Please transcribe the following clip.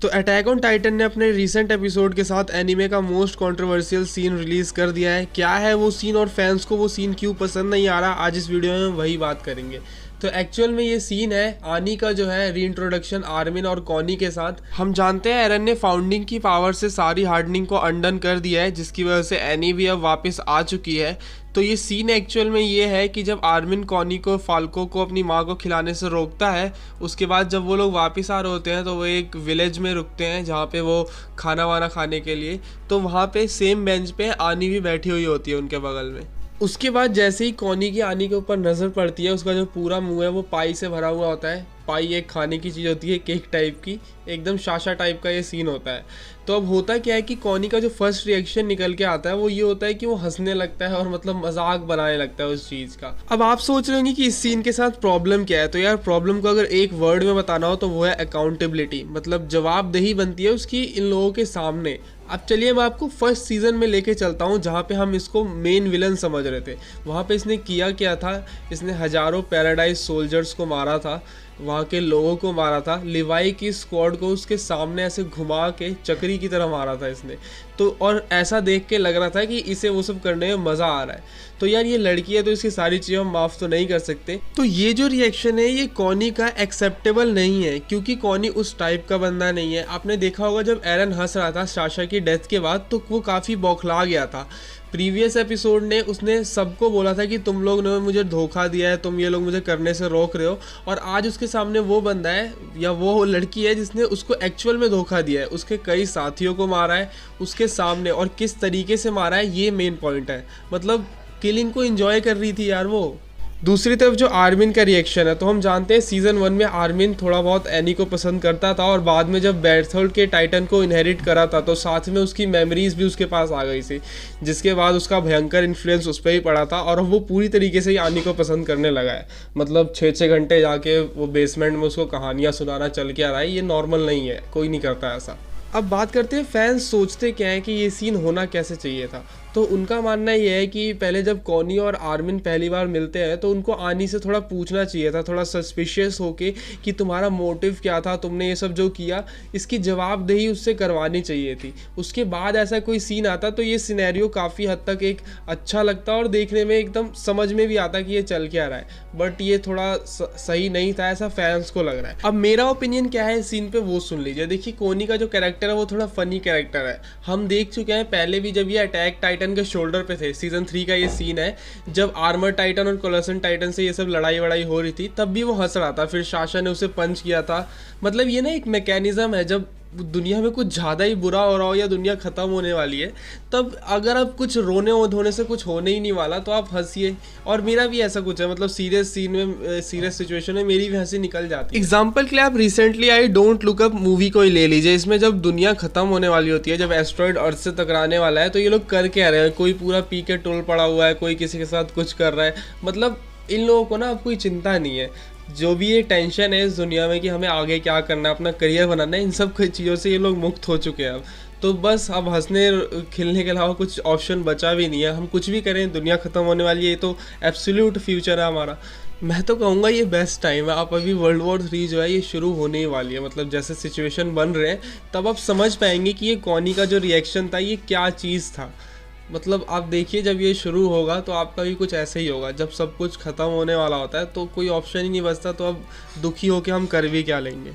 तो attack on Titan ने अपने रिसेंट एपिसोड के साथ एनीमे का मोस्ट कंट्रोवर्शियल सीन रिलीज कर दिया है। क्या है वो सीन और फैंस को वो सीन क्यों पसंद नहीं आ रहा, आज इस वीडियो में वही बात करेंगे। तो एक्चुअल में ये सीन है आनी का जो है रीइंट्रोडक्शन आर्मिन और कॉनी के साथ। हम जानते हैं एरन ने फाउंडिंग की पावर से सारी हार्डनिंग को अनडन कर दिया है, जिसकी वजह से एनी भी अब वापस आ चुकी है। तो ये सीन एक्चुअल में ये है कि जब आर्मिन कॉनी को फाल्को को अपनी माँ को खिलाने से रोकता है, उसके बाद जब वो लोग वापस आ रहे होते हैं तो वो एक विलेज में रुकते हैं जहाँ पे वो खाना वाना खाने के लिए। तो वहाँ पे सेम बेंच पे आनी भी बैठी हुई होती है उनके बगल में। उसके बाद जैसे ही कॉनी की आनी के ऊपर नज़र पड़ती है, उसका जो पूरा मुंह है वो पाई से भरा हुआ होता है। पाई एक खाने की चीज़ होती है, केक टाइप की, एकदम शाशा टाइप का ये सीन होता है। तो अब होता क्या है कि कॉनी का जो फर्स्ट रिएक्शन निकल के आता है वो ये होता है कि वो हंसने लगता है और मतलब मजाक बनाने लगता है उस चीज़ का। अब आप सोच रहे होंगे कि इस सीन के साथ प्रॉब्लम क्या है। तो यार प्रॉब्लम को अगर एक वर्ड में बताना हो तो वो है अकाउंटेबिलिटी, मतलब जवाबदेही बनती है उसकी इन लोगों के सामने। अब चलिए मैं आपको फर्स्ट सीज़न में लेके चलता हूँ जहाँ पे हम इसको मेन विलन समझ रहे थे। वहाँ पे इसने किया क्या था, इसने हज़ारों पैराडाइज सोल्जर्स को मारा था, वहाँ के लोगों को मारा था। लिवाई की स्क्वाड को उसके सामने ऐसे घुमा के चक्री की तरह मारा था इसने। तो और ऐसा देख के लग रहा था कि इसे वो सब करने में मज़ा आ रहा है। तो यार ये लड़की है तो इसकी सारी चीज़ें हम माफ़ तो नहीं कर सकते। तो ये जो रिएक्शन है ये कॉनी का एक्सेप्टेबल नहीं है, क्योंकि कॉनी उस टाइप का बंदा नहीं है। आपने देखा होगा जब एरन हंस रहा था साशा की डेथ के बाद तो वो काफ़ी बौखला गया था। प्रीवियस एपिसोड ने उसने सबको बोला था कि तुम लोग ने मुझे धोखा दिया है, तुम ये लोग मुझे करने से रोक रहे हो। और आज उसके सामने वो बंदा है या वो लड़की है जिसने उसको एक्चुअल में धोखा दिया है। उसके कई साथियों को मारा है उसके सामने, और किस तरीके से मारा है ये मेन पॉइंट है। मतलब किलिंग को एंजॉय कर रही थी यार वो। दूसरी तरफ जो आर्मिन का रिएक्शन है, तो हम जानते हैं सीज़न 1 में आर्मिन थोड़ा बहुत एनी को पसंद करता था, और बाद में जब बेर्थोल्ड के टाइटन को इनहेरिट करा था तो साथ में उसकी मेमोरीज भी उसके पास आ गई थी, जिसके बाद उसका भयंकर इन्फ्लुएंस उस पर ही पड़ा था और वो पूरी तरीके से ही आनी को पसंद करने लगा है। मतलब 6-6 घंटे जाके वो बेसमेंट में उसको कहानियाँ सुनाना चल के आ रहा है, ये नॉर्मल नहीं है, कोई नहीं करता ऐसा। अब बात करते हैं फैंस सोचते क्या है कि ये सीन होना कैसे चाहिए था। तो उनका मानना ये है कि पहले जब कॉनी और आर्मिन पहली बार मिलते हैं तो उनको आनी से थोड़ा पूछना चाहिए था, थोड़ा सस्पिशियस होके कि तुम्हारा मोटिव क्या था, तुमने ये सब जो किया इसकी जवाबदेही उससे करवानी चाहिए थी। उसके बाद ऐसा कोई सीन आता तो ये सिनेरियो काफ़ी हद तक एक अच्छा लगता और देखने में एकदम समझ में भी आता कि ये चल क्या रहा है। बट ये थोड़ा सही नहीं था, ऐसा फैंस को लग रहा है। अब मेरा ओपिनियन क्या है इस सीन पे वो सुन लीजिए। देखिए कॉनी का जो कैरेक्टर है वो थोड़ा फनी कैरेक्टर है। हम देख चुके हैं पहले भी, जब ये अटैक टाइटन के शोल्डर पे थे। सीजन 3 का ये सीन है जब आर्मर टाइटन और कोलोसन टाइटन से ये सब लड़ाई वड़ाई हो रही थी, तब भी वो हंस रहा था। फिर साशा ने उसे पंच किया था। मतलब ये ना एक मैकेनिज्म है, जब दुनिया में कुछ ज़्यादा ही बुरा हो रहा हो या दुनिया ख़त्म होने वाली है, तब अगर आप कुछ रोने धोने से कुछ होने ही नहीं वाला तो आप हंसिए। और मेरा भी ऐसा कुछ है, मतलब सीरियस सीन में, सीरियस सिचुएशन में मेरी भी हंसी निकल जाती है। एग्जाम्पल के लिए आप recently I don't look up movie को ही ले लीजिए। इसमें जब दुनिया ख़त्म होने वाली होती है, जब एस्ट्रॉयड अर्थ से टकराने वाला है, तो ये लोग कर क्या रहे हैं, कोई पूरा पी के टोल पड़ा हुआ है, कोई किसी के साथ कुछ कर रहा है। मतलब इन लोगों को ना अब कोई चिंता नहीं है। जो भी ये टेंशन है इस दुनिया में कि हमें आगे क्या करना है, अपना करियर बनाना है, इन सब चीज़ों से ये लोग मुक्त हो चुके हैं अब। तो बस अब हंसने खिलने के अलावा कुछ ऑप्शन बचा भी नहीं है। हम कुछ भी करें दुनिया ख़त्म होने वाली है, ये तो एब्सोल्यूट फ्यूचर है हमारा। मैं तो कहूँगा ये बेस्ट टाइम है। आप अभी वर्ल्ड वॉर 3 जो है ये शुरू होने ही वाली है, मतलब जैसे सिचुएशन बन रहे हैं तब आप समझ पाएंगे कि ये कॉनी का जो रिएक्शन था ये क्या चीज़ था। मतलब आप देखिए जब ये शुरू होगा तो आपका भी कुछ ऐसे ही होगा। जब सब कुछ ख़त्म होने वाला होता है तो कोई ऑप्शन ही नहीं बचता, तो अब दुखी होकर हम कर भी क्या लेंगे।